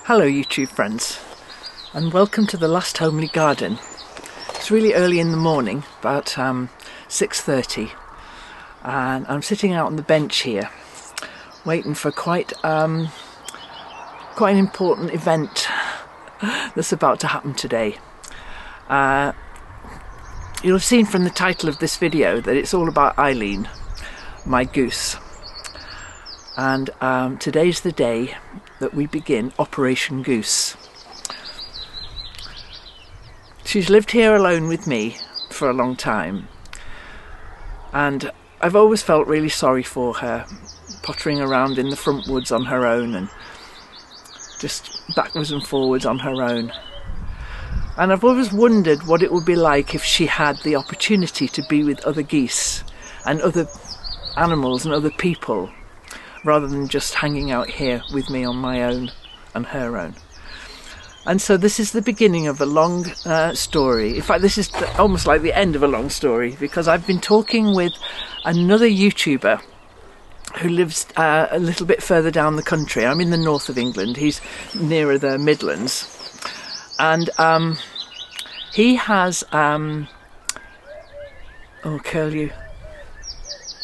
Hello YouTube friends, and welcome to the last homely garden. It's really early in the morning, about 6:30, and I'm sitting out on the bench here waiting for quite an important event that's about to happen today. You'll have seen from the title of this video that it's all about Eileen, my goose. And today's the day that we begin Operation Goose. She's lived here alone with me for a long time, and I've always felt really sorry for her, pottering around in the front woods on her own and just backwards and forwards on her own. And I've always wondered what it would be like if she had the opportunity to be with other geese and other animals and other people, rather than just hanging out here with me on my own and her own. And so this is the beginning of a long story. In fact, this is almost like the end of a long story, because I've been talking with another YouTuber who lives a little bit further down the country. I'm in the north of England, he's nearer the Midlands. And he has,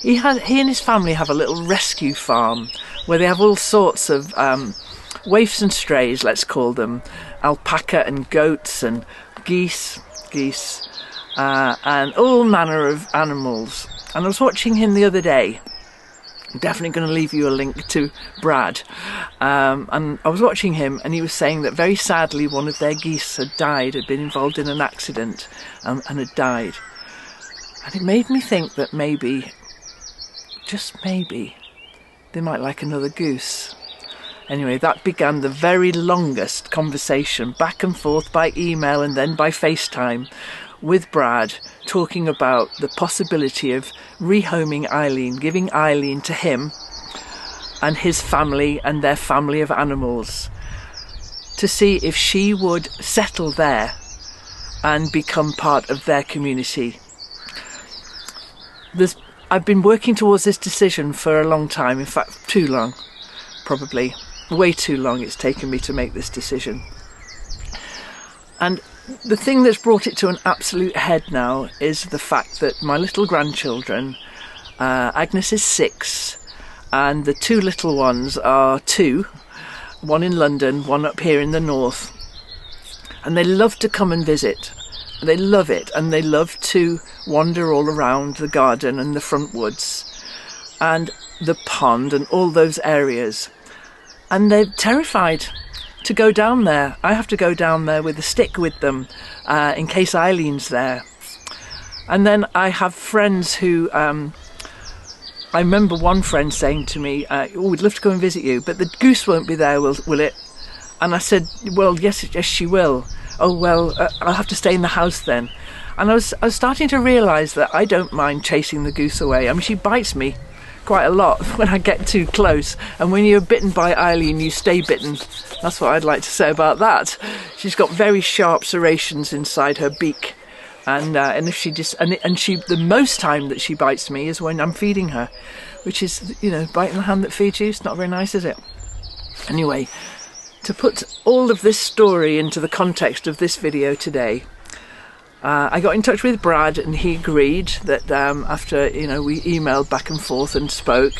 He and his family have a little rescue farm where they have all sorts of waifs and strays, let's call them, alpaca and goats and geese, and all manner of animals. And I was watching him the other day. I'm definitely going to leave you a link to Brad. And I was watching him, and he was saying that very sadly one of their geese had died, had been involved in an accident and had died. And it made me think that maybe, just maybe, they might like another goose. Anyway, that began the very longest conversation, back and forth by email and then by FaceTime, with Brad, talking about the possibility of rehoming Eileen, giving Eileen to him and his family and their family of animals, to see if she would settle there and become part of their community. I've been working towards this decision for a long time, in fact too long, probably way too long it's taken me to make this decision. And the thing that's brought it to an absolute head now is the fact that my little grandchildren, Agnes is 6 and the two little ones are 2, one in London, one up here in the north, and they love to come and visit. They love it, and they love to wander all around the garden and the front woods and the pond and all those areas. And they're terrified to go down there. I have to go down there with a stick with them in case Eileen's there. And then I have friends who, I remember one friend saying to me, oh, we'd love to go and visit you, but the goose won't be there, will it? And I said, well, yes, she will. Oh, well, I'll have to stay in the house then. And I was starting to realise that I don't mind chasing the goose away. I mean, she bites me quite a lot when I get too close. And when you're bitten by Eileen, you stay bitten. That's what I'd like to say about that. She's got very sharp serrations inside her beak. And if she just, the most time that she bites me is when I'm feeding her, which is, you know, biting the hand that feeds you. It's not very nice, is it? Anyway, to put all of this story into the context of this video today, I got in touch with Brad, and he agreed that after, you know, we emailed back and forth and spoke,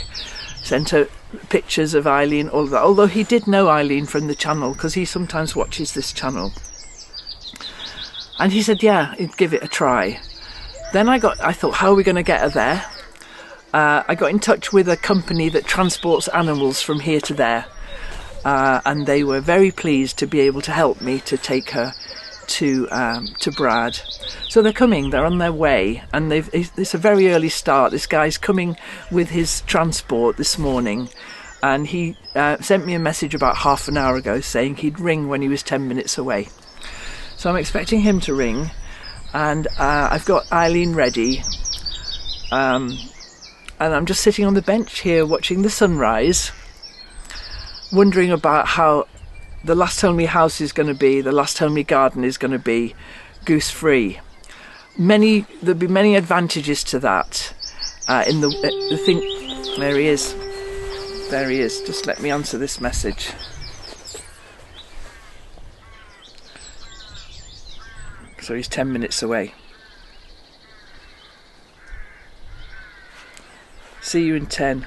sent her pictures of Eileen, all of that, although he did know Eileen from the channel because he sometimes watches this channel. And he said, yeah, he'd give it a try. Then I thought, how are we going to get her there? I got in touch with a company that transports animals from here to there. And they were very pleased to be able to help me to take her to Brad. So they're coming, they're on their way, and it's a very early start. This guy's coming with his transport this morning, and he sent me a message about half an hour ago saying he'd ring when he was 10 minutes away. So I'm expecting him to ring, and I've got Eileen ready, and I'm just sitting on the bench here watching the sunrise, wondering about how the last homely house is going to be, the last homely garden is going to be goose-free. There'll be many advantages to that. The thing, there he is, just let me answer this message. so he's 10 minutes away. See you in 10.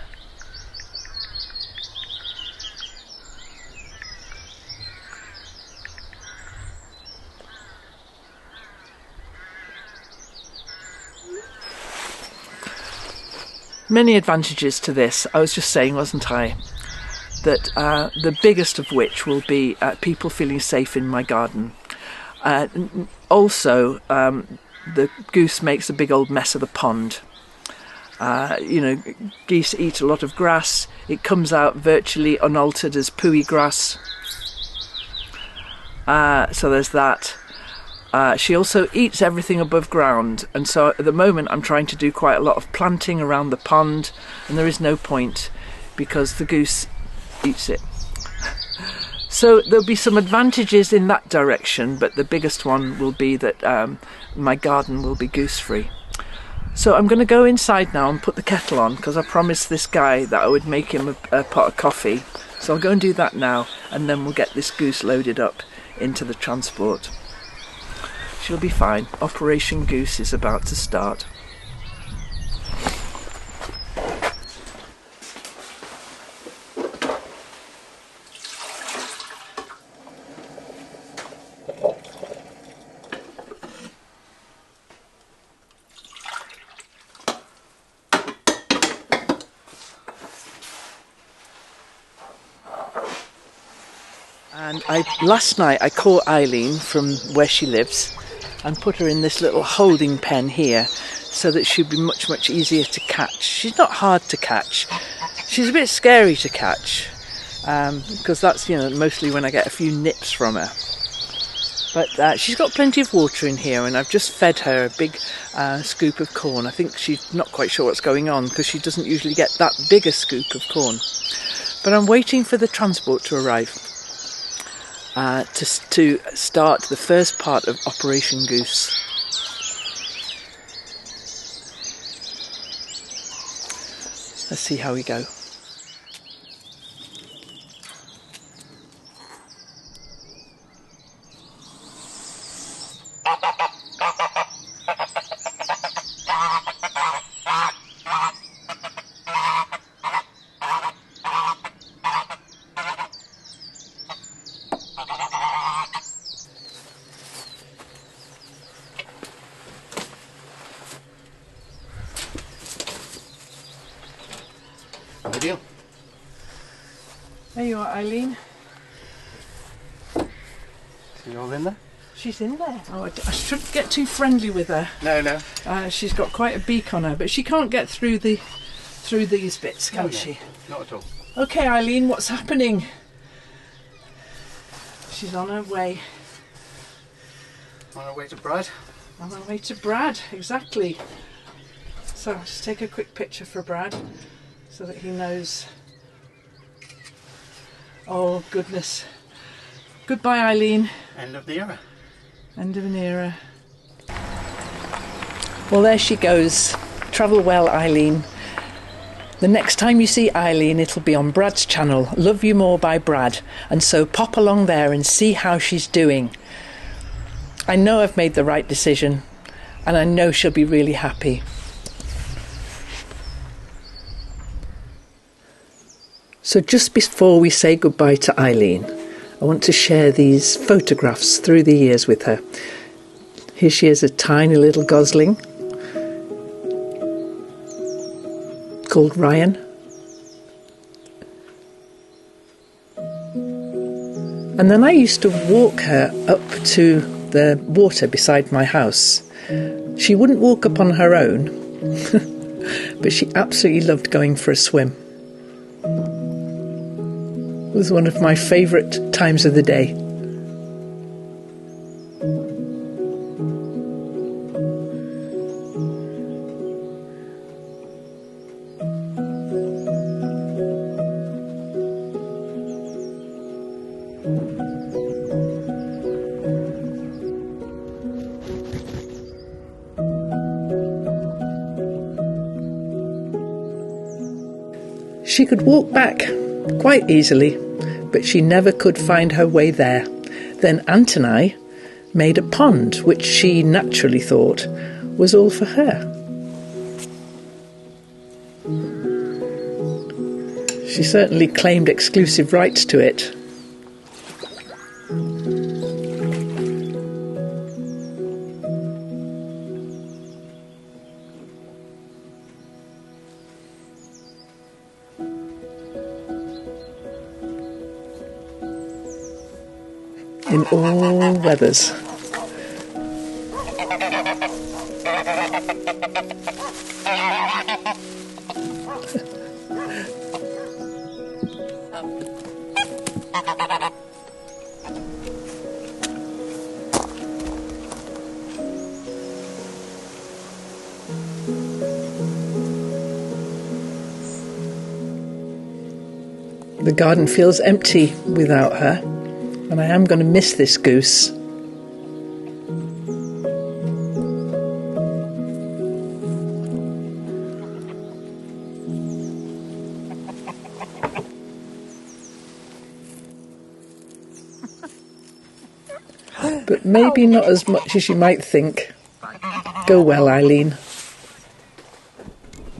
Many advantages to this. I was just saying, wasn't I, that the biggest of which will be people feeling safe in my garden. Also, the goose makes a big old mess of the pond. You know, geese eat a lot of grass. It comes out virtually unaltered as pooey grass. So there's that. She also eats everything above ground, and so at the moment I'm trying to do quite a lot of planting around the pond, and there is no point because the goose eats it. So there'll be some advantages in that direction, but the biggest one will be that my garden will be goose-free. So I'm going to go inside now and put the kettle on, because I promised this guy that I would make him a pot of coffee. So I'll go and do that now, and then we'll get this goose loaded up into the transport. She'll be fine. Operation Goose is about to start. And last night I caught Eileen from where she lives and put her in this little holding pen here so that she'd be much, much easier to catch. She's not hard to catch. She's a bit scary to catch because that's, you know, mostly when I get a few nips from her. But she's got plenty of water in here, and I've just fed her a big scoop of corn. I think she's not quite sure what's going on because she doesn't usually get that big a scoop of corn. But I'm waiting for the transport to arrive. To start the first part of Operation Goose. Let's see how we go. Ideal. There you are, Eileen. So you're all in there? She's in there. Oh, I shouldn't get too friendly with her. No. She's got quite a beak on her, but she can't get through these bits, can she? Not at all. Okay, Eileen, what's happening? She's on her way. On our way to Brad? On her way to Brad, exactly. So I'll just take a quick picture for Brad so that he knows. Oh, goodness. Goodbye, Eileen. End of the era. End of an era. Well, there she goes. Travel well, Eileen. The next time you see Eileen, it'll be on Brad's channel, Love You More by Brad, and so pop along there and see how she's doing. I know I've made the right decision, and I know she'll be really happy. So just before we say goodbye to Eileen, I want to share these photographs through the years with her. Here she is, a tiny little gosling called Ryan. And then I used to walk her up to the water beside my house. She wouldn't walk up on her own, but she absolutely loved going for a swim. It was one of my favourite times of the day. She could walk back quite easily, but she never could find her way there. Then Ant and I made a pond, which she naturally thought was all for her. She certainly claimed exclusive rights to it. In all weathers. The garden feels empty without her, and I am going to miss this goose. But maybe not as much as you might think. Go well, Eileen.